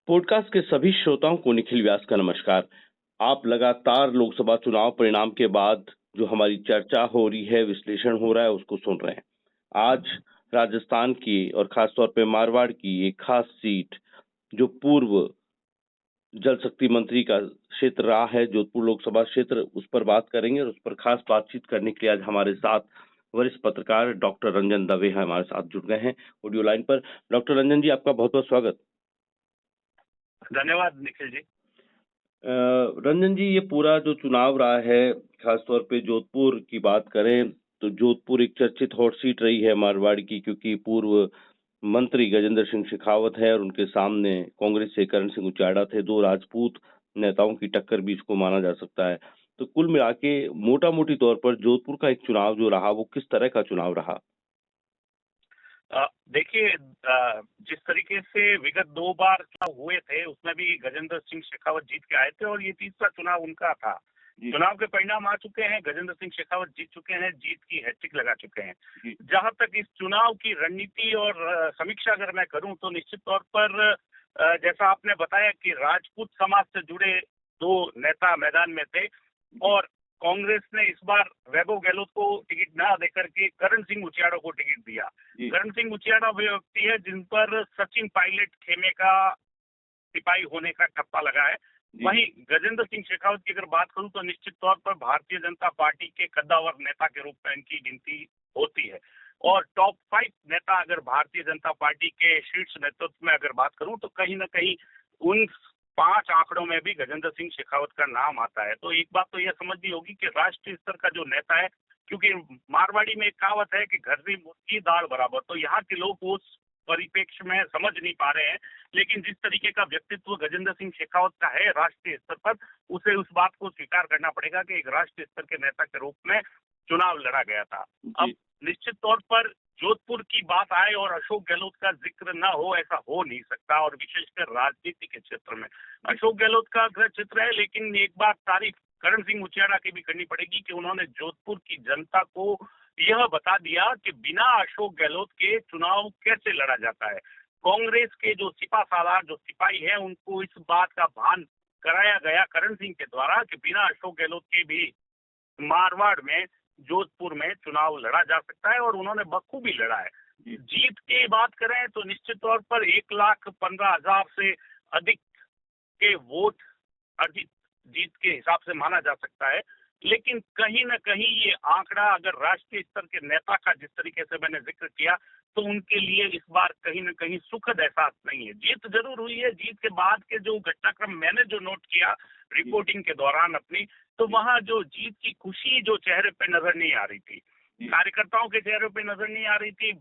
Podcast के सभी श्रोताओं को निखिल व्यास का नमस्कार। आप लगातार लोकसभा चुनाव परिणाम के बाद जो हमारी चर्चा हो रही है, विश्लेषण हो रहा है, उसको सुन रहे हैं। आज राजस्थान की और खासतौर पे मारवाड़ की एक खास सीट जो पूर्व जल शक्ति मंत्री का क्षेत्र रहा है, जोधपुर लोकसभा क्षेत्र, उस पर बात करेंगे और उस पर खास बातचीत करने के लिए आज हमारे साथ वरिष्ठ पत्रकार डॉक्टर रंजन दवे हमारे साथ जुड़ गए हैं ऑडियो लाइन पर। डॉक्टर रंजन जी, आपका बहुत बहुत स्वागत। धन्यवाद निखिल जी। रंजन जी, ये पूरा जो चुनाव रहा है, खासतौर पे जोधपुर की बात करें तो जोधपुर एक चर्चित हॉट सीट रही है मारवाड़ की, क्योंकि पूर्व मंत्री गजेंद्र सिंह शेखावत है और उनके सामने कांग्रेस से करण सिंह उचाड़ा थे। दो राजपूत नेताओं की टक्कर भी इसको माना जा सकता है। तो कुल मिला के मोटा मोटी तौर पर जोधपुर का एक चुनाव जो रहा, वो किस तरह का चुनाव रहा? देखिए, जिस तरीके से विगत 2 बार चुनाव हुए थे उसमें भी गजेंद्र सिंह शेखावत जीत के आए थे और ये तीसरा चुनाव उनका था। चुनाव के परिणाम आ चुके हैं, गजेंद्र सिंह शेखावत जीत चुके हैं, जीत की हैट्रिक लगा चुके हैं। जहां तक इस चुनाव की रणनीति और समीक्षा अगर मैं करूं तो निश्चित तौर पर जैसा आपने बताया कि राजपूत समाज से जुड़े 2 नेता मैदान में थे और कांग्रेस ने इस बार वैभव गहलोत को टिकट ना देकर के करण सिंह उचियाड़ा को टिकट दिया। करण सिंह उचियाड़ा वे व्यक्ति है जिन पर सचिन पायलट खेमे का सिपाही होने का ठप्पा लगा है। वहीं गजेंद्र सिंह शेखावत की अगर बात करूं तो निश्चित तौर पर भारतीय जनता पार्टी के कद्दावर नेता के रूप में इनकी गिनती होती है और टॉप 5 नेता अगर भारतीय जनता पार्टी के शीर्ष नेतृत्व में अगर बात करूं तो कहीं ना कहीं उन 5 आंकड़ों में भी गजेंद्र सिंह शेखावत का नाम आता है। तो एक बात तो यह समझनी होगी कि राष्ट्रीय स्तर का जो नेता है, क्योंकि मारवाड़ी में एक कहावत है कि घरनी मुर्गी दाल बराबर, तो यहाँ के लोग उस परिप्रेक्ष्य में समझ नहीं पा रहे हैं। लेकिन जिस तरीके का व्यक्तित्व गजेंद्र सिंह शेखावत का है राष्ट्रीय स्तर पर, उसे उस बात को स्वीकार करना पड़ेगा कि एक राष्ट्रीय स्तर के नेता के रूप में चुनाव लड़ा गया था। अब निश्चित तौर पर जोधपुर की बात आए और अशोक गहलोत का जिक्र न हो, ऐसा हो नहीं सकता और विशेषकर राजनीति के क्षेत्र में अशोक गहलोत का गृह क्षेत्र है। लेकिन एक बात तारीफ करण सिंह उचियाड़ा की भी करनी पड़ेगी कि उन्होंने जोधपुर की जनता को यह बता दिया कि बिना अशोक गहलोत के चुनाव कैसे लड़ा जाता है। कांग्रेस के जो सिपासालार जो सिपाही हैं उनको इस बात का भान कराया गया करण सिंह के द्वारा कि बिना अशोक गहलोत के भी मारवाड़ में, जोधपुर में चुनाव लड़ा जा सकता है और उन्होंने बखूबी लड़ा है। जीत की बात करें तो निश्चित तौर पर 1,15,000 से अधिक के वोट अर्जित जीत के हिसाब से माना जा सकता है। लेकिन कहीं न कहीं ये आंकड़ा अगर राष्ट्रीय स्तर के नेता का, जिस तरीके से मैंने जिक्र किया, तो उनके लिए इस बार कहीं न कहीं सुखद एहसास नहीं है। जीत जरूर हुई है, जीत के बाद के जो घटनाक्रम मैंने जो नोट किया रिपोर्टिंग के दौरान अपनी, तो वहां जो जीत की खुशी जो चेहरे पे नजर नहीं आ रही थी, कार्यकर्ताओं के चेहरे पे नजर नहीं आ रही थी,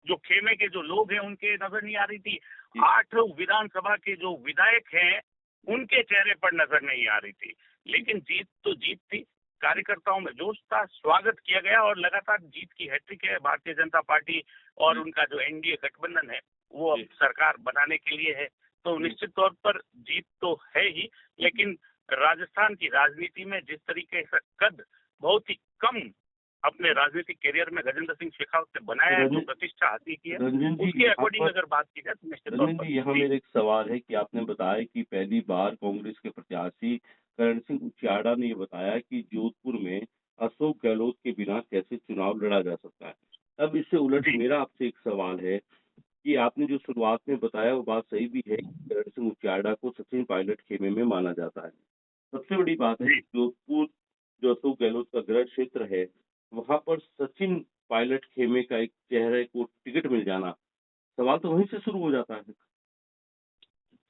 जो खेमे के जो लोग हैं उनके नजर नहीं आ रही थी, 8 विधानसभा के जो विधायक हैं उनके चेहरे पर नजर नहीं आ रही थी। लेकिन जीत तो जीत थी, कार्यकर्ताओं में जोश था, स्वागत किया गया और लगातार जीत की हैट्रिक है। भारतीय जनता पार्टी और उनका जो एनडीए गठबंधन है वो अब सरकार बनाने के लिए है। तो निश्चित तौर पर जीत तो है ही, लेकिन राजस्थान की राजनीति में जिस तरीके से कद बहुत ही कम अपने राजनीतिक करियर में गजेंद्र सिंह शेखावत ने बनाया है, जो प्रतिष्ठा हासिल की है, उसके अकॉर्डिंग अगर बात की जाए तो निश्चित तौर पर यहाँ मेरा एक सवाल है कि आपने बताया कि पहली बार कांग्रेस के प्रत्याशी करण सिंह उचियाड़ा ने ये बताया कि जोधपुर में अशोक गहलोत के बिना कैसे चुनाव लड़ा जा सकता है। अब इससे उलट मेरा आपसे एक सवाल है कि आपने जो शुरुआत में बताया वो बात सही भी है कि करण सिंह उचियाड़ा को सचिन पायलट खेमे में माना जाता है। सबसे बड़ी बात है जोधपुर जो अशोक गहलोत का गृह क्षेत्र है, वहां पर सचिन पायलट खेमे का एक चेहरे को टिकट मिल जाना, सवाल तो वहीं से शुरू हो जाता है।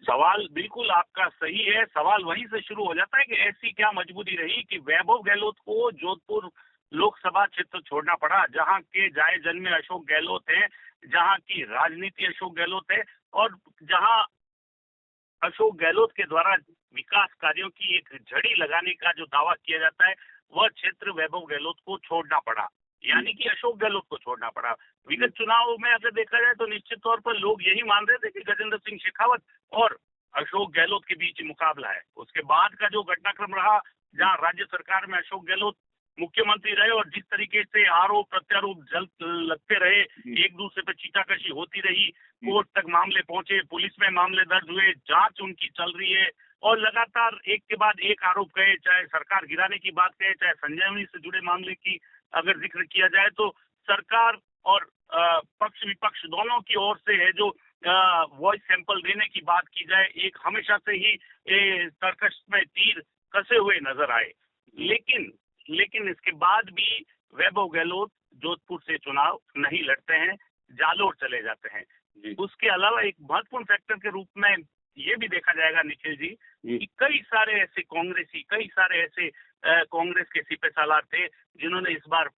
सवाल बिल्कुल आपका सही है, सवाल वहीं से शुरू हो जाता है कि ऐसी क्या मजबूरी रही कि वैभव गहलोत को जोधपुर लोकसभा क्षेत्र छोड़ना पड़ा, जहां के जाए जन्मे अशोक गहलोत हैं, जहां की राजनीति अशोक गहलोत है और जहां अशोक गहलोत के द्वारा विकास कार्यों की एक झड़ी लगाने का जो दावा किया जाता है, वह क्षेत्र वैभव गहलोत को छोड़ना पड़ा, यानी कि अशोक गहलोत को छोड़ना पड़ा। विगत चुनाव में अगर देखा जाए तो निश्चित तौर पर लोग यही मान रहे थे कि गजेंद्र सिंह शेखावत और अशोक गहलोत के बीच मुकाबला है। उसके बाद का जो घटनाक्रम रहा, जहां राज्य सरकार में अशोक गहलोत मुख्यमंत्री रहे और जिस तरीके से आरोप प्रत्यारोप लगते रहे, एक दूसरे पे चीटाकशी होती रही, कोर्ट तक मामले पहुंचे, पुलिस में मामले दर्ज हुए, जांच उनकी चल रही है और लगातार एक के बाद एक आरोप कहे, चाहे सरकार गिराने की बात कहे, चाहे संजय से जुड़े मामले की अगर जिक्र किया जाए तो सरकार और पक्ष विपक्ष दोनों की ओर से है जो वॉइस सैंपल देने की बात की जाए, एक हमेशा से ही तर्कश में तीर कसे हुए नजर आए। लेकिन इसके बाद भी वैभव गहलोत जोधपुर से चुनाव नहीं लड़ते हैं, जालोर चले जाते हैं। उसके अलावा एक महत्वपूर्ण फैक्टर के रूप में ये भी देखा जाएगा निखिल जी कि कई सारे ऐसे कांग्रेस के सिपह सालार थे जिन्होंने इस बार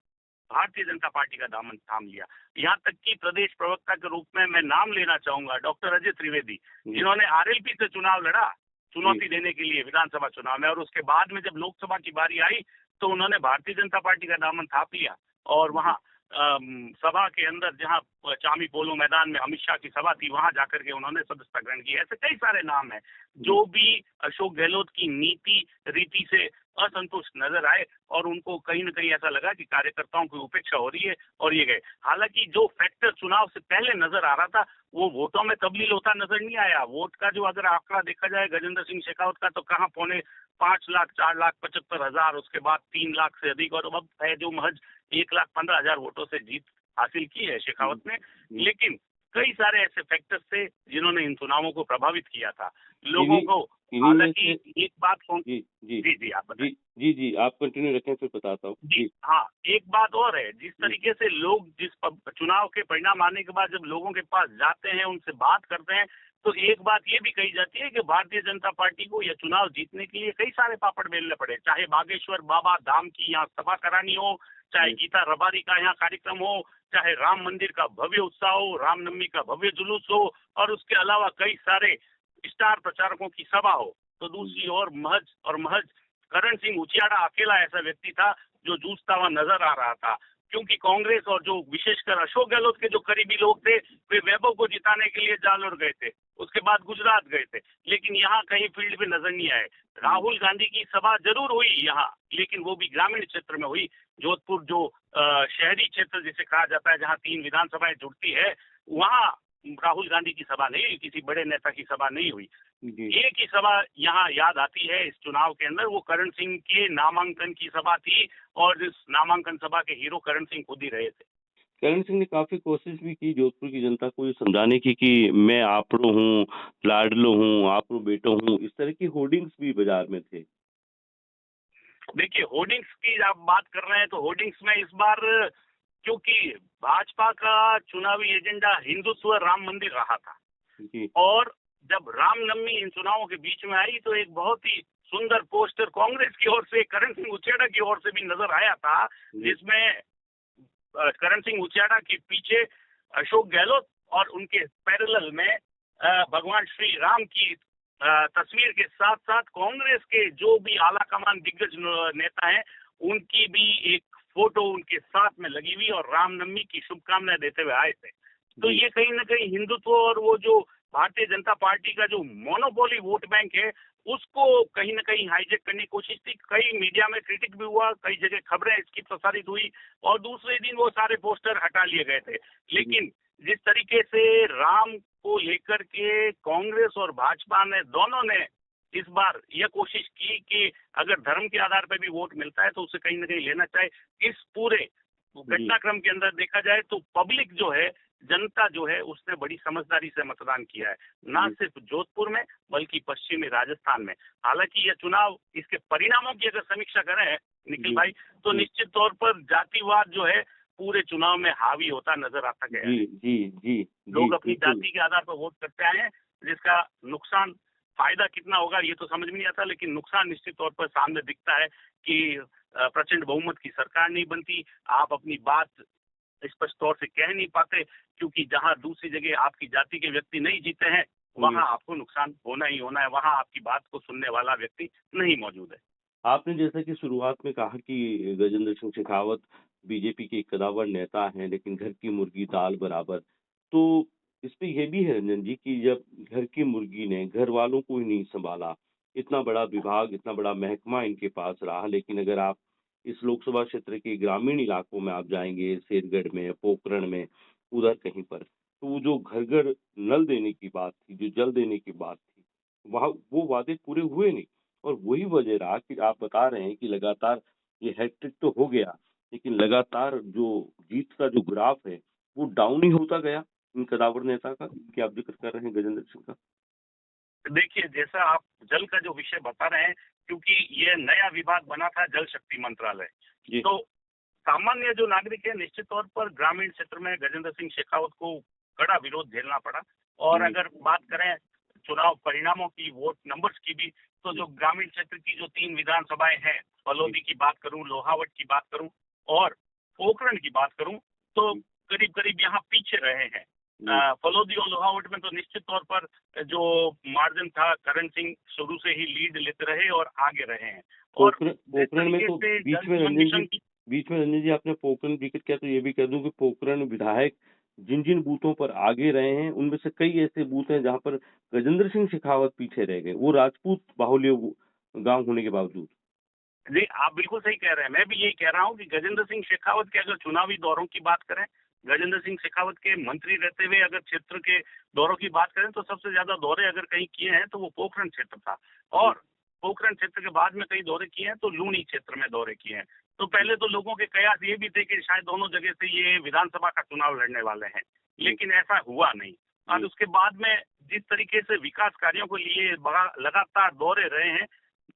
भारतीय जनता पार्टी का दामन थाम लिया। यहाँ तक कि प्रदेश प्रवक्ता के रूप में मैं नाम लेना चाहूंगा डॉक्टर अजय त्रिवेदी, जिन्होंने आरएलपी से चुनाव लड़ा चुनौती देने के लिए विधानसभा चुनाव में, और उसके बाद में जब लोकसभा की बारी आई तो उन्होंने भारतीय जनता पार्टी का दामन थाप लिया और वहाँ सभा के अंदर जहाँ चामी पोलो मैदान में अमित शाह की सभा थी वहां जाकर के उन्होंने सदस्यता ग्रहण की। ऐसे कई सारे नाम हैं जो भी अशोक गहलोत की नीति रीति से असंतुष्ट नजर आए और उनको कहीं न कहीं ऐसा लगा कि कार्यकर्ताओं की उपेक्षा हो रही है और ये गए। हालांकि जो फैक्टर चुनाव से पहले नजर आ रहा था वो वोटों में तब्दील होता नजर नहीं आया। वोट का जो अगर आंकड़ा देखा जाए गजेंद्र सिंह शेखावत का तो कहाँ 5,04,75,000, उसके बाद 3 लाख से अधिक, और अब है जो महज 1,15,000 वोटों से जीत हासिल की है शेखावत ने। लेकिन कई सारे ऐसे फैक्टर्स थे जिन्होंने इन चुनावों को प्रभावित किया था लोगों को। हालांकि एक बात जी आप बताइए। जी आप कंटिन्यू रखें फिर बताता हूँ। जी हाँ, एक बात और है, जिस तरीके से लोग जिस चुनाव के परिणाम आने के बाद जब लोगों के पास जाते हैं उनसे बात करते हैं तो एक बात ये भी कही जाती है कि भारतीय जनता पार्टी को यह चुनाव जीतने के लिए कई सारे पापड़ बेलने पड़े, चाहे बागेश्वर बाबा धाम की यहाँ सभा करानी हो, चाहे गीता रबारी का यहाँ कार्यक्रम हो, चाहे राम मंदिर का भव्य उत्साह हो, रामनवमी का भव्य जुलूस हो, और उसके अलावा कई सारे स्टार प्रचारकों की सभा हो। तो दूसरी ओर महज करण सिंह उचियाड़ा अकेला ऐसा व्यक्ति था जो जूझता हुआ नजर आ रहा था, क्योंकि कांग्रेस और जो विशेषकर अशोक गहलोत के जो करीबी लोग थे वे वैभव को जिताने के लिए जालोर गए थे, उसके बाद गुजरात गए थे, लेकिन यहाँ कहीं फील्ड में नजर नहीं आए। राहुल गांधी की सभा जरूर हुई यहाँ, लेकिन वो भी ग्रामीण क्षेत्र में हुई। जोधपुर जो शहरी क्षेत्र जिसे कहा जाता है जहाँ 3 विधानसभाएं जुड़ती है, वहाँ राहुल गांधी की सभा नहीं हुई, किसी बड़े नेता की सभा नहीं हुई। एक ही सभा यहाँ याद आती है इस चुनाव के अंदर, वो करण सिंह के नामांकन की सभा थी और इस नामांकन सभा के हीरो करण सिंह खुद ही रहे थे। करण सिंह ने काफी कोशिश भी की जोधपुर की जनता को ये समझाने की कि मैं आपरो हूँ, लाडलो हूँ, आपरो बेटो हूँ, इस तरह की होर्डिंग्स भी बाजार में थे। देखिए, होर्डिंग्स की आप बात कर रहे हैं तो होर्डिंग्स में इस बार क्योंकि भाजपा का चुनावी एजेंडा हिंदुत्व राम मंदिर रहा था और जब रामनवमी इन चुनावों के बीच में आई तो एक बहुत ही सुंदर पोस्टर कांग्रेस की ओर से करण सिंह उचियाड़ा की ओर से भी नजर आया था, जिसमें करण सिंह उचियाड़ा के पीछे अशोक गहलोत और उनके पैरेलल में भगवान श्री राम की तस्वीर के साथ साथ कांग्रेस के जो भी आला कमान दिग्गज नेता हैं उनकी भी एक फोटो उनके साथ में लगी हुई और रामनवमी की शुभकामनाएं देते हुए आए थे। तो ये कहीं ना कहीं हिंदुत्व और वो जो भारतीय जनता पार्टी का जो मोनोपोली वोट बैंक है उसको कहीं ना कहीं हाईजेक करने की कोशिश थी। कई मीडिया में क्रिटिक भी हुआ, कई जगह खबरें इसकी प्रसारित हुई और दूसरे दिन वो सारे पोस्टर हटा लिए गए थे। लेकिन जिस तरीके से राम को लेकर के कांग्रेस और भाजपा ने दोनों ने इस बार यह कोशिश की कि अगर धर्म के आधार पर भी वोट मिलता है तो उसे कहीं ना कहीं लेना चाहिए। इस पूरे घटनाक्रम के अंदर देखा जाए तो पब्लिक जो है, जनता जो है, उसने बड़ी समझदारी से मतदान किया है, ना सिर्फ जोधपुर में बल्कि पश्चिमी राजस्थान में। हालांकि यह चुनाव इसके परिणामों की अगर समीक्षा करें निखिल भाई तो निश्चित तौर पर जातिवाद जो है पूरे चुनाव में हावी होता नजर आता गया है। लोग अपनी जाति के आधार पर वोट करते आए हैं, जिसका नुकसान फायदा कितना होगा ये तो समझ में नहीं आता, लेकिन नुकसान निश्चित तौर पर सामने दिखता है कि प्रचंड बहुमत की सरकार नहीं बनती, आप अपनी बात स्पष्ट तौर से कह नहीं पाते, क्योंकि जहां दूसरी जगह आपकी जाति के व्यक्ति नहीं जीते हैं वहां आपको नुकसान होना ही होना है, वहां आपकी बात को सुनने वाला व्यक्ति नहीं मौजूद है। आपने जैसा कि शुरुआत में कहा कि गजेंद्र सिंह शेखावत बीजेपी के कदावर नेता हैं, लेकिन घर की मुर्गी दाल बराबर। तो इस पे ये भी है रंजन जी कि जब घर की मुर्गी ने घर वालों को ही नहीं संभाला, इतना बड़ा विभाग, इतना बड़ा महकमा इनके पास रहा, लेकिन अगर आप इस लोकसभा क्षेत्र के ग्रामीण इलाकों में आप जाएँगे, शेरगढ़ में, पोखरण में, उधर कहीं पर, तो वो जो घर-घर नल देने की बात थी, जो जल देने की बात थी, वहाँ वो वादे पूरे हुए नहीं। और वही वजह रहा कि आप बता रहे हैं कि लगातार ये हैट्रिक तो हो गया, लेकिन लगातार जो जीत का जो ग्राफ है, वो डाउन ही होता गया, इन कदावर नेता का, जिनकी आप ज़िक्र कर रहे हैं गजेंद्र सिंह का। देखिए, जैसा आप जल का जो विषय बता रहे हैं, क्योंकि ये नया विभाग बना था जल शक्ति मंत्रालय, जी, तो सामान्य जो नागरिक है निश्चित तौर पर ग्रामीण क्षेत्र में गजेंद्र सिंह शेखावत को कड़ा विरोध झेलना पड़ा। और जी, अगर बात करें चुनाव परिणामों की, वोट नंबर्स की भी, तो जो ग्रामीण क्षेत्र की जो 3 विधानसभाएं हैं, जी, फलौदी की बात करूं, लोहावट की बात करूं और पोखरण की बात करूं, तो जी, करीब-करीब यहाँ पीछे रहे हैं। जी। फलौदी और लोहावट में तो निश्चित तौर पर जो मार्जिन था, करण सिंह शुरू से ही लीड लेते रहे और आगे रहे हैं। और जिस पोखरण में तरीके तो से जल जीवन मिशन की बीच में रंजन जी आपने पोखरण ज़िक्र किया तो ये भी कह दूँ कि पोखरण विधायक जिन-जिन बूथों पर आगे रहे हैं, उनमें से कई ऐसे बूथ हैं जहाँ पर गजेंद्र सिंह शेखावत पीछे रह गए, वो राजपूत बाहुल्य गाँव होने के बावजूद। जी, आप बिल्कुल सही कह रहे हैं। मैं भी यही कह रहा हूँ कि गजेंद्र सिंह शेखावत के अगर चुनावी दौरों की बात करें, गजेंद्र सिंह शेखावत के मंत्री रहते हुए अगर क्षेत्र के दौरों की बात करें, तो सबसे ज़्यादा दौरे अगर कहीं किए हैं, तो वो पोखरण क्षेत्र था। जी, और पोखरण क्षेत्र के बाद में कई दौरे किए हैं, तो लूनी क्षेत्र में दौरे किए हैं। तो पहले तो लोगों के कयास ये भी थे कि शायद दोनों जगह से ये विधानसभा का चुनाव लड़ने वाले हैं, जी, लेकिन ऐसा हुआ नहीं। और जी, उसके बाद में जिस तरीके से विकास कार्यों को लिए बड़ा लगातार दौरे रहे हैं,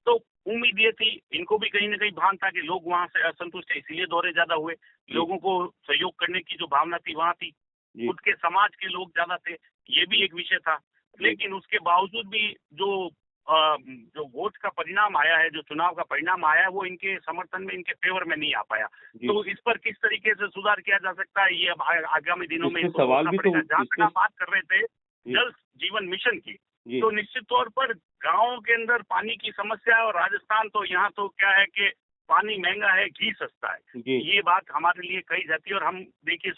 तो उम्मीद ये थी, इनको भी कहीं न कहीं भान था कि लोग वहाँ से असंतुष्ट है, इसीलिए दौरे ज़्यादा हुए। जी, लोगों को सहयोग करने की जो भावना थी, वहाँ थी। जी, खुद के समाज के लोग ज़्यादा थे, ये भी एक विषय था। जी, लेकिन उसके बावजूद भी जो वोट का परिणाम आया है, जो चुनाव का परिणाम आया है, वो इनके समर्थन में, इनके फ़ेवर में नहीं आ पाया। जी। तो इस पर किस तरीके से सुधार किया जा सकता है, ये अब आगामी दिनों में इसमें इनको सवाल सोचना भी तो पड़ेगा। जहाँ तक इसमें आप बात कर रहे थे, जी, जल जीवन मिशन की, जी, तो निश्चित तौर पर गाँवों के अंदर पानी की समस्या है और राजस्थान तो यहाँ तो क्या है कि पानी महँगा है, घी सस्ता है। जी, ये बात हमारे लिए कही जाती है और हम देखिए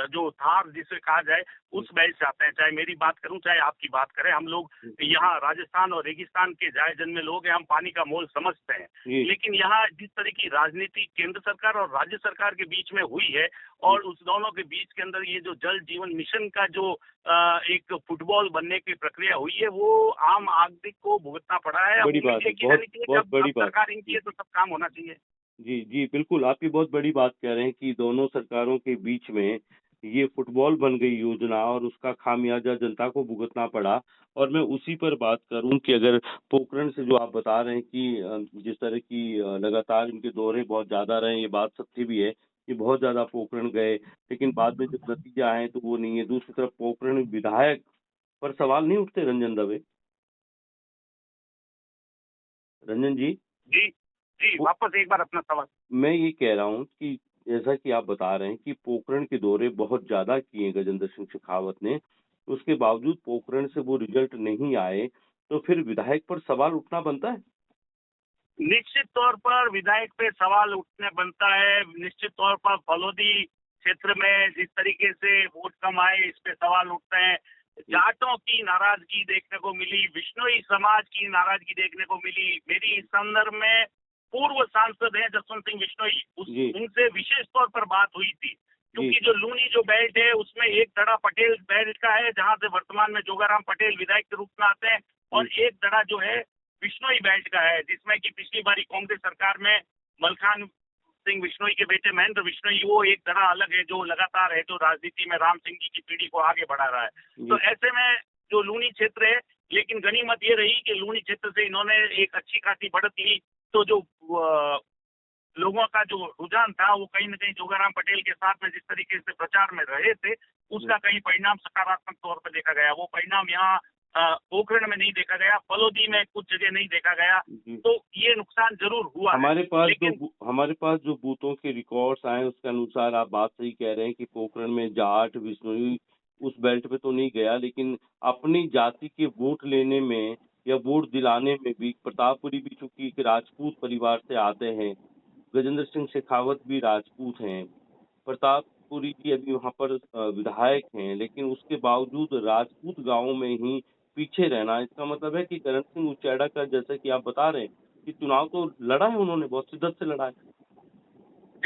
जो थार जिसे कहा जाए, उस बेल्ट से आते हैं। चाहे मेरी बात करूँ, चाहे आपकी बात करें, हम लोग यहाँ राजस्थान और रेगिस्तान के जाए जन्मे लोग हैं, हम पानी का मोल समझते हैं। जी, लेकिन यहाँ जिस तरह की राजनीति केंद्र सरकार और राज्य सरकार के बीच में हुई है जी। और उस दोनों के बीच के अंदर ये जो जल जीवन मिशन का जो एक फुटबॉल बनने की प्रक्रिया हुई है, वो आम नागरिक को भुगतना पड़ा है। अब बड़ी बात उम्मीद है, ये की बहुत जानी चाहिए कि बहुत अब बड़ी बात सरकार इनकी है। है तो सब काम होना चाहिए। जी, जी, बिल्कुल, आप ये बहुत बड़ी बात कह रहे हैं कि दोनों सरकारों के बीच में ये फुटबॉल बन गई योजना और उसका खामियाज़ा जनता को भुगतना पड़ा। और मैं उसी पर बात करूँ कि अगर पोखरण से जो आप बता रहे हैं कि जिस तरह की लगातार इनके दौरे बहुत ज़्यादा रहे, ये बात सत्य भी है कि बहुत ज़्यादा पोखरण गए, लेकिन बाद में जब नतीजे आए तो वो नहीं है। दूसरी तरफ पोखरण विधायक पर सवाल नहीं उठते रंजन दवे? रंजन जी? जी, जी, वापस एक बार अपना सवाल। मैं ये कह रहा हूँ कि जैसा कि आप बता रहे हैं कि पोखरण के दौरे बहुत ज़्यादा किए गजेंद्र सिंह शेखावत ने, उसके बावजूद पोखरण से वो रिज़ल्ट नहीं आए, तो फिर विधायक पर सवाल उठना बनता है? निश्चित तौर पर विधायक पे सवाल उठने बनता है। निश्चित तौर पर फलौदी क्षेत्र में जिस तरीके से वोट कम आए, इस पे सवाल उठते हैं। जी, जाटों की नाराजगी देखने को मिली, बिश्नोई समाज की नाराजगी देखने को मिली। मेरी इस संदर्भ में पूर्व सांसद हैं जसवंत सिंह बिश्नोई, जी, उनसे विशेष तौर पर बात हुई थी। जी, क्योंकि जो लूनी जो बेल्ट है, उसमें एक धड़ा पटेल बेल्ट का है, जहाँ से वर्तमान में जोगाराम पटेल विधायक के रूप में आते हैं, और जी, एक धड़ा जो है बिश्नोई बेल्ट का है, जिसमें कि पिछली बारी कांग्रेस सरकार में मलखान सिंह बिश्नोई के बेटे महेंद्र बिश्नोई, वो एक धड़ा अलग है जो लगातार है, जो राजनीति में राम सिंह जी की पीढ़ी को आगे बढ़ा रहा है। तो जी, ऐसे में जो लूनी क्षेत्र है, लेकिन गनीमत ये रही कि लूनी क्षेत्र से इन्होंने एक अच्छी खासी बढ़त ली। तो जो लोगों का जो रुझान था, वो कहीं न कहीं जोगाराम पटेल के साथ में जिस तरीके से प्रचार में रहे थे, जी, उसका कहीं परिणाम सकारात्मक तौर पर देखा गया। वो परिणाम यहाँ पोखरण में नहीं देखा गया, फलौदी में कुछ जगह नहीं देखा गया, जी। तो ये नुकसान ज़रूर हुआ है। लेकिन हमारे पास जो बूथों के रिकॉर्ड्स आए हैं, उसके अनुसार आप बात सही कह रहे हैं कि पोखरण में जाट, बिश्नोई उस बेल्ट पे तो नहीं गया, लेकिन अपनी जाति के वोट लेने में या वोट दिलाने में भी प्रतापपुरी भी चूँकि एक राजपूत परिवार से आते हैं, गजेंद्र सिंह शेखावत भी राजपूत हैं। प्रतापपुरी जी अभी वहाँ पर विधायक हैं, लेकिन उसके बावजूद राजपूत गाँवों में ही पीछे रहना, इसका मतलब है कि करण सिंह उचेड़ा का जैसा कि आप बता रहे हैं कि चुनाव तो लड़ा है उन्होंने, बहुत शिद्दत से लड़ा है।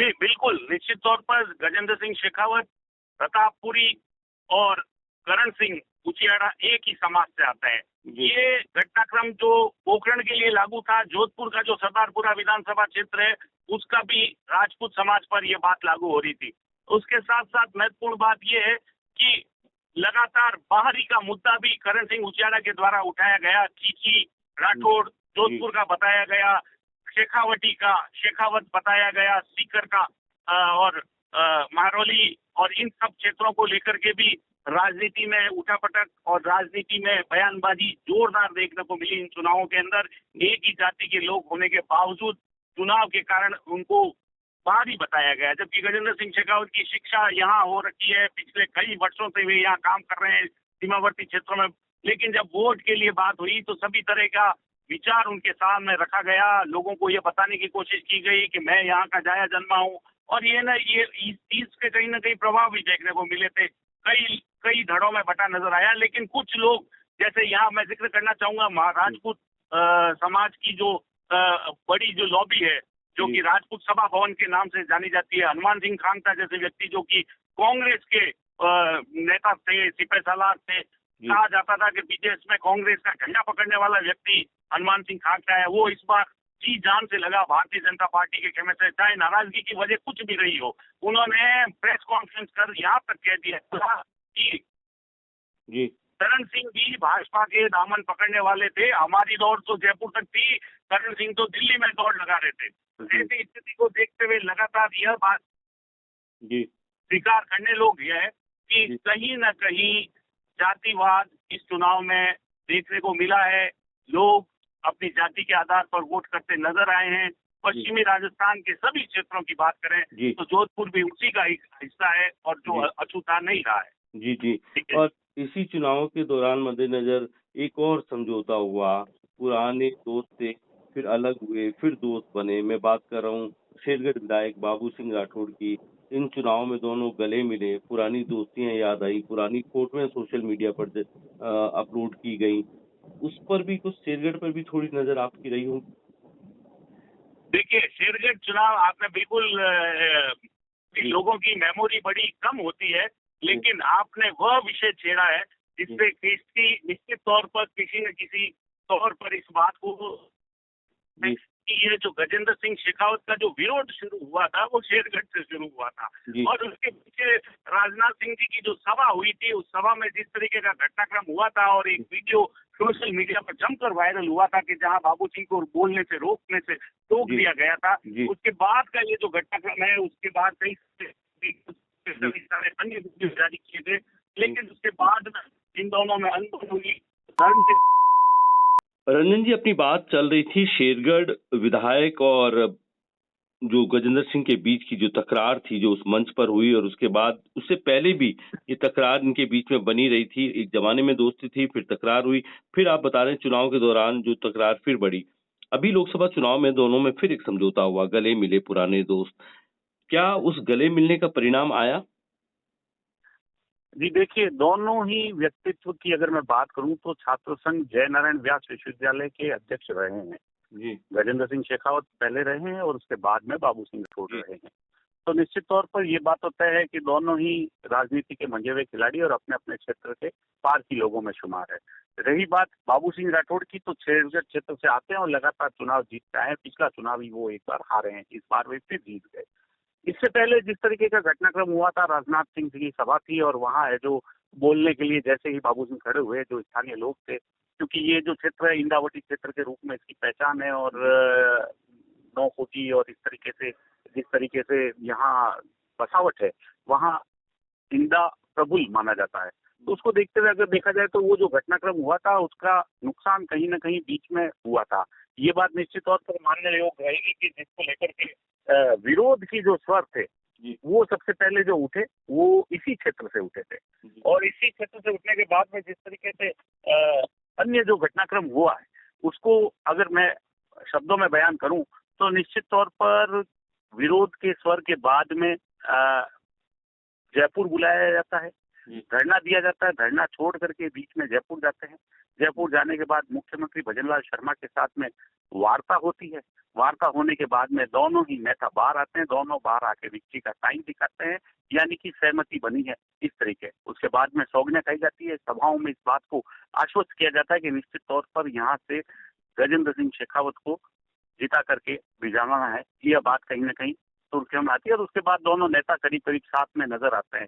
जी बिल्कुल, निश्चित तौर पर गजेंद्र सिंह शेखावत, प्रतापपुरी और करण सिंह उचियाड़ा एक ही समाज से आता है। ये घटनाक्रम जो पोखरण के लिए लागू था, जोधपुर का जो सरदारपुरा विधानसभा क्षेत्र है, उसका भी राजपूत समाज पर यह बात लागू हो रही थी। उसके साथ साथ महत्वपूर्ण बात यह है कि लगातार बाहरी का मुद्दा भी करण सिंह उचियाड़ा के द्वारा उठाया गया। चीची, राठौड़, जोधपुर का बताया गया, शेखावटी का, शेखावत बताया गया, सीकर का और महरौली और इन सब क्षेत्रों को लेकर के भी राजनीति में उठापटक और राजनीति में बयानबाजी जोरदार देखने को मिली इन चुनावों के अंदर। एक ही जाति के लोग होने के बावजूद चुनाव के कारण उनको बाहरी बताया गया, जबकि गजेंद्र सिंह शेखावत की शिक्षा यहाँ हो रखी है, पिछले कई वर्षों से वे यहाँ काम कर रहे हैं सीमावर्ती क्षेत्रों में। लेकिन जब वोट के लिए बात हुई तो सभी तरह का विचार उनके सामने रखा गया, लोगों को ये बताने की कोशिश की गई कि मैं यहाँ का जाया जन्मा हूँ। और ये इस चीज के कहीं ना कहीं प्रभाव भी देखने को मिले थे। कई धड़ों में बटा नजर आया, लेकिन कुछ लोग, जैसे यहाँ मैं जिक्र करना चाहूंगा राजपूत समाज की जो बड़ी जो लॉबी है, जो कि राजपूत सभा भवन के नाम से जानी जाती है। हनुमान सिंह खांगता जैसे व्यक्ति जो कि कांग्रेस के नेता थे, सिपह सालार थे, कहा जाता था कि बीजेपी में कांग्रेस का झंडा पकड़ने वाला व्यक्ति हनुमान सिंह खांगता है। वो इस बार जी जान से लगा भारतीय जनता पार्टी के खेमे से, चाहे नाराजगी की वजह कुछ भी रही हो। उन्होंने प्रेस कॉन्फ्रेंस कर यहाँ तक कह दिया कि करण सिंह भी भाजपा के दामन पकड़ने वाले थे। हमारी दौड़ तो जयपुर तक थी, करण सिंह तो दिल्ली में दौड़ लगा रहे थे। ऐसी स्थिति को देखते हुए लगातार यह बात स्वीकार करने लोग यह है कि कहीं न कहीं जातिवाद इस चुनाव में देखने को मिला है। लोग अपनी जाति के आधार पर वोट करते नजर आए हैं। पश्चिमी राजस्थान के सभी क्षेत्रों की बात करें तो जोधपुर भी उसी का हिस्सा है और जो अछूता नहीं रहा है। जी। और इसी चुनाव के दौरान मद्देनजर एक और समझौता हुआ, पुराने दोस्त थे, फिर अलग हुए, फिर दोस्त बने। मैं बात कर रहा हूँ शेरगढ़ विधायक बाबू सिंह राठौड़ की। इन चुनाव में दोनों गले मिले, पुरानी दोस्तियां याद आई, पुरानी फोटोएं सोशल मीडिया पर अपलोड की गई। उस पर भी कुछ, शेरगढ़ पर भी थोड़ी नजर आपकी रही होगी। देखिए, शेरगढ़ चुनाव आपने बिल्कुल लोगों की मेमोरी बड़ी कम होती है, लेकिन आपने वह विषय छेड़ा है जिससे किसी निश्चित तौर पर किसी न किसी तौर पर इस बात को कि ये जो गजेंद्र सिंह शेखावत का जो विरोध शुरू हुआ था वो शेरगढ़ से शुरू हुआ था। और उसके पीछे राजनाथ सिंह जी की जो सभा हुई थी, उस सभा में जिस तरीके का घटनाक्रम हुआ था और एक वीडियो सोशल मीडिया पर जमकर वायरल हुआ था कि जहां बाबू सिंह को बोलने से रोकने से रोक दिया गया था। उसके बाद का ये जो घटनाक्रम है, उसके बाद कई सारे अन्य वीडियो जारी किए थे, लेकिन उसके बाद इन दोनों में अनबन हुई। रंजन जी, अपनी बात चल रही थी शेरगढ़ विधायक और जो गजेंद्र सिंह के बीच की जो तकरार थी, जो उस मंच पर हुई, और उसके बाद उससे पहले भी ये तकरार इनके बीच में बनी रही थी। एक जमाने में दोस्ती थी, फिर तकरार हुई, फिर आप बता रहे हैं चुनाव के दौरान जो तकरार फिर बढ़ी। अभी लोकसभा चुनाव में दोनों में फिर एक समझौता हुआ, गले मिले पुराने दोस्त। क्या उस गले मिलने का परिणाम आया? जी देखिए, दोनों ही व्यक्तित्व की अगर मैं बात करूं तो छात्र संघ जय नारायण व्यास विश्वविद्यालय के अध्यक्ष रहे हैं जी। गजेंद्र सिंह शेखावत पहले रहे हैं और उसके बाद में बाबू सिंह राठौड़ रहे हैं। तो निश्चित तौर पर ये बात होता है कि दोनों ही राजनीति के मंजे हुए खिलाड़ी और अपने अपने क्षेत्र के पार की लोगों में शुमार है। रही बात बाबू सिंह राठौड़ की, तो शेरगढ़ क्षेत्र से आते हैं और लगातार चुनाव जीतते हैं। पिछला चुनाव ही वो एक बार हारे हैं, इस बार वे फिर जीत गए। इससे पहले जिस तरीके का घटनाक्रम हुआ था, राजनाथ सिंह की सभा थी और वहाँ है जो बोलने के लिए जैसे ही बाबू सिंह खड़े हुए, जो स्थानीय लोग थे, क्योंकि ये जो क्षेत्र है इंदावटी क्षेत्र के रूप में इसकी पहचान है और 9 कोटी और इस तरीके से जिस तरीके से यहाँ बसावट है, वहाँ इंदा प्रबुल माना जाता है। तो उसको देखते हुए अगर देखा जाए तो वो जो घटनाक्रम हुआ था उसका नुकसान कहीं ना कहीं बीच में हुआ था। ये बात निश्चित तौर पर मानने योग्य रहेगी कि जिसको लेकर के विरोध की जो स्वर थे वो सबसे पहले जो उठे वो इसी क्षेत्र से उठे थे। और इसी क्षेत्र से उठने के बाद में जिस तरीके से अन्य जो घटनाक्रम हुआ है उसको अगर मैं शब्दों में बयान करूं तो निश्चित तौर पर विरोध के स्वर के बाद में जयपुर बुलाया जाता है धरना दिया जाता है, धरना छोड़ करके बीच में जयपुर जाते हैं। जयपुर जाने के बाद मुख्यमंत्री भजनलाल शर्मा के साथ में वार्ता होती है। वार्ता होने के बाद में दोनों ही नेता बाहर आते हैं, दोनों बाहर आके विक्ट्री का साइन दिखाते हैं, यानी कि सहमति बनी है इस तरीके। उसके बाद में सौगंध खाई जाती है। सभाओं में इस बात को आश्वस्त किया जाता है कि निश्चित तौर पर यहाँ से गजेंद्र सिंह शेखावत को जिता करके भिजवाना है। यह बात कहीं ना कहीं सुर्खियों में आती है और उसके बाद दोनों नेता करीब करीब साथ में नजर आते हैं।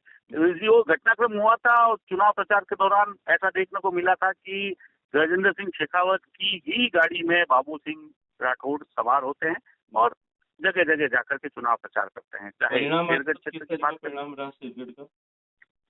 जो घटनाक्रम हुआ था और चुनाव प्रचार के दौरान ऐसा देखने को मिला था कि गजेंद्र सिंह शेखावत की ही गाड़ी में बाबू सिंह राठौड़ सवार होते हैं और जगह जगह जाकर के चुनाव प्रचार करते हैं, चाहे शेरगढ़ क्षेत्र की बात करें।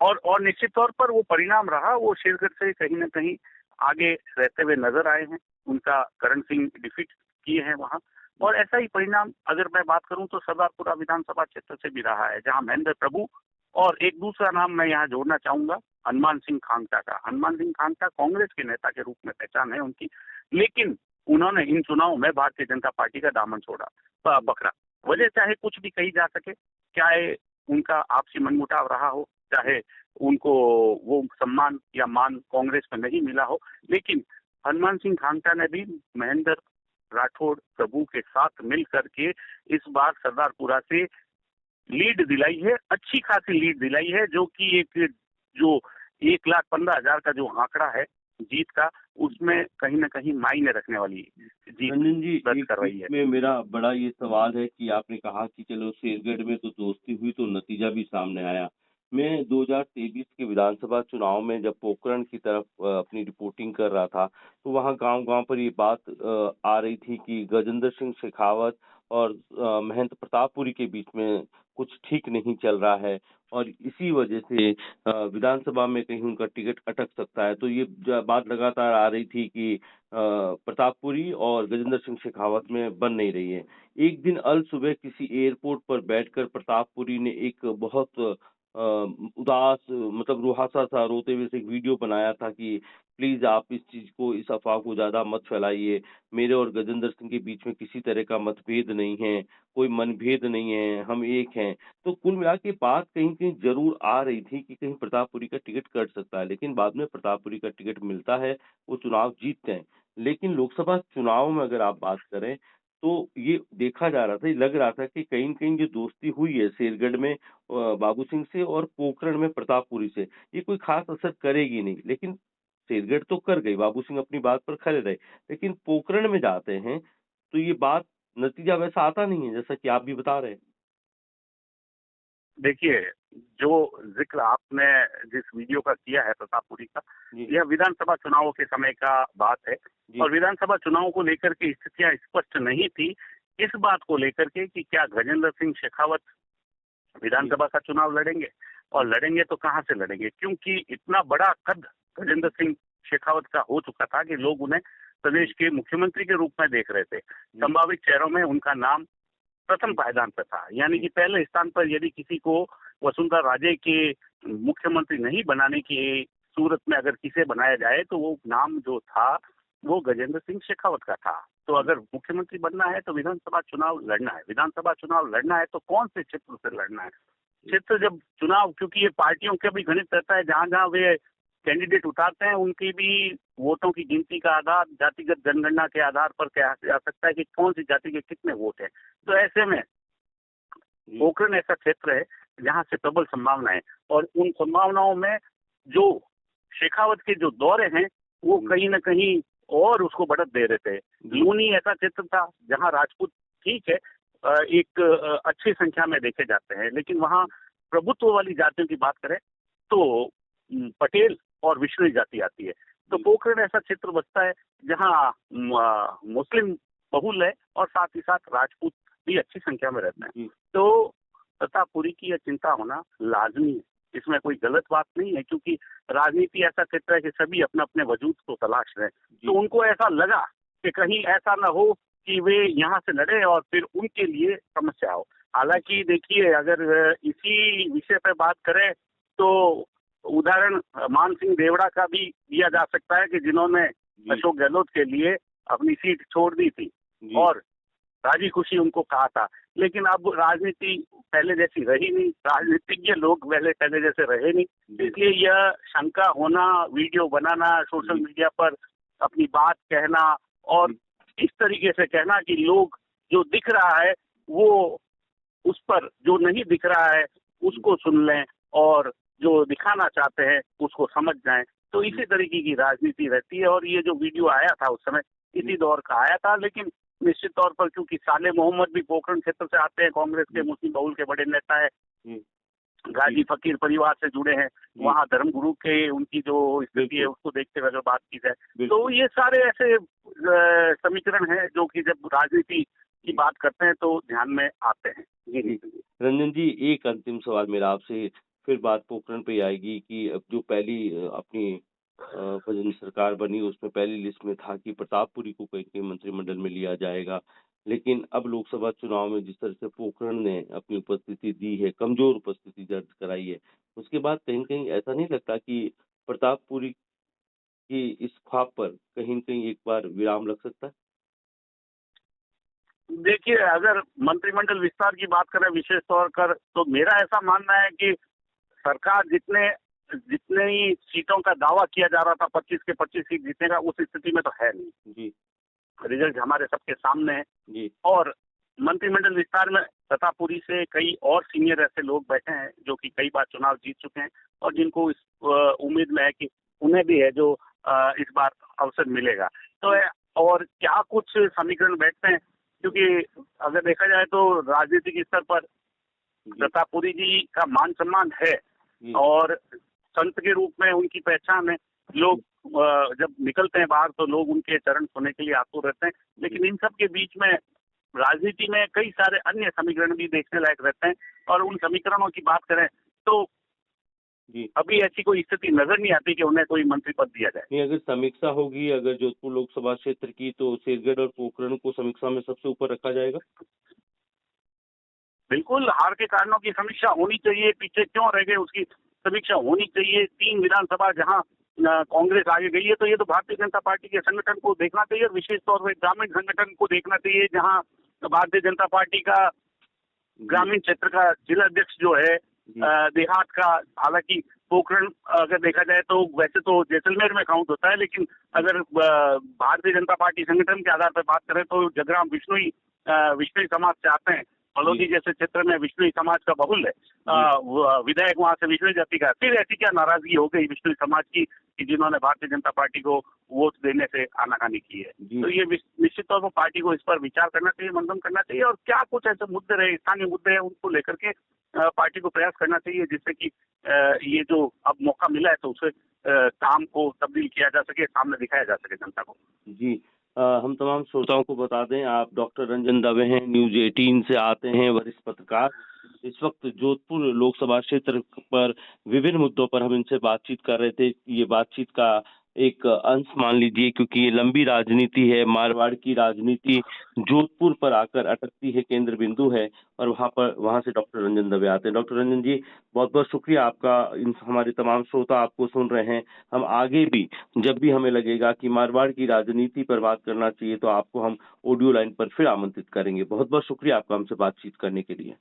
और निश्चित तौर पर वो परिणाम रहा, वो शेरगढ़ से कहीं ना कहीं आगे रहते हुए नजर आए हैं। उनका करण सिंह डिफीट किए हैं वहां। और ऐसा ही परिणाम अगर मैं बात करूं तो सरदारपुरा विधानसभा क्षेत्र से भी रहा है, जहां महेंद्र प्रभु और एक दूसरा नाम मैं यहाँ जोड़ना चाहूंगा हनुमान सिंह खांगटा का। हनुमान सिंह खांगटा कांग्रेस के नेता के रूप में पहचान है उनकी, लेकिन उन्होंने इन चुनावों में भारतीय जनता पार्टी का दामन छोड़ा पकड़ा। वजह चाहे कुछ भी कही जा सके, चाहे उनका आपसी मनमुटाव रहा हो, चाहे उनको वो सम्मान या मान कांग्रेस में नहीं मिला हो, लेकिन हनुमान सिंह खांगटा ने भी महेंद्र राठौड़ प्रभु के साथ मिल करके इस बार सरदारपुरा से लीड दिलाई है, अच्छी खासी लीड दिलाई है, जो कि एक जो 1,15,000 का जो आंकड़ा है जीत का, उसमें कहीं ना कहीं मायने रखने वाली जीत दर्ज करवाई है। में मेरा बड़ा ये सवाल है कि आपने कहा कि चलो शेरगढ़ में तो दोस्ती हुई तो नतीजा भी सामने आया। मैं 2023 के विधानसभा चुनाव में जब पोखरण की तरफ अपनी रिपोर्टिंग कर रहा था, तो वहाँ गांव-गांव पर ये बात आ रही थी कि गजेंद्र सिंह शेखावत और महेंद्र प्रतापपुरी के बीच में कुछ ठीक नहीं चल रहा है और इसी वजह से विधानसभा में कहीं उनका टिकट अटक सकता है। तो ये बात लगातार आ रही थी कि प्रतापपुरी और गजेंद्र सिंह शेखावत में बन नहीं रही है। एक दिन अल सुबह किसी एयरपोर्ट पर बैठकर प्रतापपुरी ने एक बहुत उदास मतलब रुहासा सा रोते हुए एक वीडियो बनाया था कि प्लीज आप इस अफवाह को ज्यादा मत फैलाइए। मेरे और गजेंद्र सिंह के बीच में किसी तरह का मतभेद नहीं है, कोई मनभेद नहीं है, हम एक हैं। तो कुल मिला के बात कहीं कहीं जरूर आ रही थी कि कहीं प्रतापपुरी का टिकट कट सकता है, लेकिन बाद में प्रतापपुरी का टिकट मिलता है, वो चुनाव जीतते हैं। लेकिन लोकसभा चुनाव में अगर आप बात करें तो ये देखा जा रहा था, ये लग रहा था कि कहीं न कहीं जो दोस्ती हुई है शेरगढ़ में बाबू सिंह से और पोखरण में प्रतापपुरी से, ये कोई खास असर करेगी नहीं। लेकिन शेरगढ़ तो कर गई, बाबू सिंह अपनी बात पर खड़े रहे, लेकिन पोखरण में जाते हैं तो ये बात नतीजा वैसा आता नहीं है जैसा कि आप भी बता रहे हैं। देखिए, जो जिक्र आपने जिस वीडियो का किया है प्रतापपुरी का, यह विधानसभा चुनावों के समय का बात है और विधानसभा चुनाव को लेकर के स्थितियां स्पष्ट नहीं थी इस बात को लेकर के कि क्या गजेंद्र सिंह शेखावत विधानसभा का चुनाव लड़ेंगे और लड़ेंगे तो कहां से लड़ेंगे, क्योंकि इतना बड़ा कद गजेंद्र सिंह शेखावत का हो चुका था कि लोग उन्हें प्रदेश के मुख्यमंत्री के रूप में देख रहे थे। संभावित चेहरों में उनका नाम प्रथम पायदान पर था, यानी कि पहले स्थान पर यदि किसी को वसुंधरा राजे के मुख्यमंत्री नहीं बनाने की सूरत में अगर किसे बनाया जाए तो वो नाम जो था वो गजेंद्र सिंह शेखावत का था। तो अगर मुख्यमंत्री बनना है तो विधानसभा चुनाव लड़ना है, विधानसभा चुनाव लड़ना है तो कौन से क्षेत्र से लड़ना है। क्षेत्र जब चुनाव, क्योंकि ये पार्टियों का भी गणित रहता है, जहां जहां वे कैंडिडेट उतारते हैं उनकी भी वोटों की गिनती का आधार जातिगत जनगणना के आधार पर कहा जा सकता है कि कौन सी जाति के कितने वोट हैं। तो ऐसे में पोखरण ऐसा क्षेत्र है जहां से प्रबल संभावना है और उन संभावनाओं में जो शेखावत के जो दौरे हैं वो कहीं ना कहीं और उसको बढ़त दे रहे थे। लूनी ऐसा क्षेत्र था जहां राजपूत ठीक है एक अच्छी संख्या में देखे जाते हैं, लेकिन वहां प्रभुत्व वाली जातियों की बात करें तो पटेल और विष्णु जाति आती है। तो पोखरण ऐसा क्षेत्र बचता है जहां मुस्लिम बहुल है और साथ ही साथ राजपूत भी अच्छी संख्या में रहते हैं। तो प्रतापपुरी की यह चिंता होना लाजमी है, इसमें कोई गलत बात नहीं है, क्योंकि राजनीति ऐसा क्षेत्र है कि सभी अपने अपने वजूद को तलाश रहे हैं। तो उनको ऐसा लगा कि कहीं ऐसा ना हो कि वे यहाँ से लड़े और फिर उनके लिए समस्या हो। हालांकि देखिए, अगर इसी विषय पर बात करें तो उदाहरण मान सिंह देवड़ा का भी दिया जा सकता है कि जिन्होंने अशोक गहलोत के लिए अपनी सीट छोड़ दी थी और राजी खुशी उनको कहा था लेकिन अब राजनीति पहले जैसी रही नहीं, राजनीतिज्ञ लोग पहले जैसे रहे नहीं, इसलिए यह शंका होना, वीडियो बनाना, सोशल मीडिया पर अपनी बात कहना और इस तरीके से कहना कि लोग जो दिख रहा है वो उस पर, जो नहीं दिख रहा है उसको सुन लें और जो दिखाना चाहते हैं उसको समझ जाएं, तो इसी तरीके की राजनीति रहती है। और ये जो वीडियो आया था उस समय इसी दौर का आया था, लेकिन निश्चित तौर पर क्योंकि साले मोहम्मद भी पोखरण क्षेत्र से आते हैं, कांग्रेस के मुस्लिम बहुल के बड़े नेता है, गाजी फकीर परिवार से जुड़े हैं, वहाँ धर्मगुरु के उनकी जो स्थिति है उसको देखते हुए अगर बात की जाए तो ये सारे ऐसे समीकरण हैं जो कि जब राजनीति की बात करते हैं तो ध्यान में आते हैं। जी रंजन जी, एक अंतिम सवाल मेरा आपसे, फिर बात पोखरण पे आएगी कि अब जो पहली अपनी भजन सरकार बनी उसमें पहली लिस्ट में था कि प्रतापपुरी को कहीं मंत्रिमंडल में लिया जाएगा, लेकिन अब लोकसभा चुनाव में जिस तरह से पोखरण ने अपनी उपस्थिति दी है, कमजोर उपस्थिति दर्ज कराई है, उसके बाद कहीं कहीं ऐसा नहीं लगता कि प्रतापपुरी की इस ख्वाब पर कहीं कहीं एक बार विराम लग सकता है? देखिए, अगर मंत्रिमंडल विस्तार की बात करें विशेष तौर पर, तो मेरा ऐसा मानना है कि सरकार जितने ही सीटों का दावा किया जा रहा था 25 के 25 सीट जीतने का, उस स्थिति में तो है नहीं जी। रिजल्ट हमारे सबके सामने है जी। और मंत्रिमंडल विस्तार में प्रतापपुरी से कई और सीनियर ऐसे लोग बैठे हैं जो कि कई बार चुनाव जीत चुके हैं और जिनको इस उम्मीद में है कि उन्हें भी है जो इस बार अवसर मिलेगा। तो और क्या कुछ समीकरण बैठते हैं, क्योंकि अगर देखा जाए तो राजनीतिक स्तर पर प्रतापपुरी जी का मान सम्मान है और संत के रूप में उनकी पहचान है। लोग जब निकलते हैं बाहर तो लोग उनके चरण छूने के लिए आतुर रहते हैं, लेकिन इन सब के बीच में राजनीति में कई सारे अन्य समीकरण भी देखने लायक रहते हैं और उन समीकरणों की बात करें तो अभी ऐसी कोई स्थिति नजर नहीं आती कि उन्हें कोई मंत्री पद दिया जाए। नहीं, अगर समीक्षा होगी अगर जोधपुर लोकसभा क्षेत्र की, तो शेरगढ़ और पोखरण को समीक्षा में सबसे ऊपर रखा जाएगा। बिल्कुल, हार के कारणों की समीक्षा होनी चाहिए, पीछे क्यों रह गए उसकी समीक्षा होनी चाहिए। 3 विधानसभा जहां कांग्रेस आगे गई है तो ये तो भारतीय जनता पार्टी के संगठन को देखना चाहिए और विशेष तौर पर ग्रामीण संगठन को देखना चाहिए, जहां भारतीय जनता पार्टी का ग्रामीण क्षेत्र का जिला अध्यक्ष जो है देहात का, हालांकि पोखरण अगर देखा जाए तो वैसे तो जैसलमेर में काउंट होता है, लेकिन अगर भारतीय जनता पार्टी संगठन के आधार पर बात करें तो जगराम विश्नोई समाज से आते हैं। बलौदी जैसे क्षेत्र में विश्नोई समाज का बहुल है, विधायक वहां से विश्नोई जाति का। फिर ऐसी क्या नाराजगी हो गई विश्नोई समाज की कि जिन्होंने भारतीय जनता पार्टी को वोट देने से आनाकानी की है। तो ये निश्चित तौर पर पार्टी को इस पर विचार करना चाहिए, मंथन करना चाहिए और क्या कुछ ऐसे मुद्दे रहे, स्थानीय मुद्दे हैं, उनको लेकर के पार्टी को प्रयास करना चाहिए जिससे कि ये जो अब मौका मिला है तो उसे काम को तब्दील किया जा सके, सामने दिखाया जा सके जनता को। जी, हम तमाम श्रोताओं को बता दें, आप डॉक्टर रंजन दवे हैं, न्यूज 18 से आते हैं, वरिष्ठ पत्रकार। इस वक्त जोधपुर लोकसभा क्षेत्र पर विभिन्न मुद्दों पर हम इनसे बातचीत कर रहे थे। ये बातचीत का एक अंश मान लीजिए, क्योंकि ये लंबी राजनीति है, मारवाड़ की राजनीति जोधपुर पर आकर अटकती है, केंद्र बिंदु है और वहां से डॉक्टर रंजन दवे आते हैं। डॉक्टर रंजन जी, बहुत बहुत शुक्रिया आपका। हमारे तमाम श्रोता आपको सुन रहे हैं। हम आगे भी जब भी हमें लगेगा कि मारवाड़ की राजनीति पर बात करना चाहिए तो आपको हम ऑडियो लाइन पर फिर आमंत्रित करेंगे। बहुत बहुत शुक्रिया आपका हमसे बातचीत करने के लिए।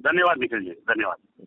धन्यवाद निखिल जी, धन्यवाद।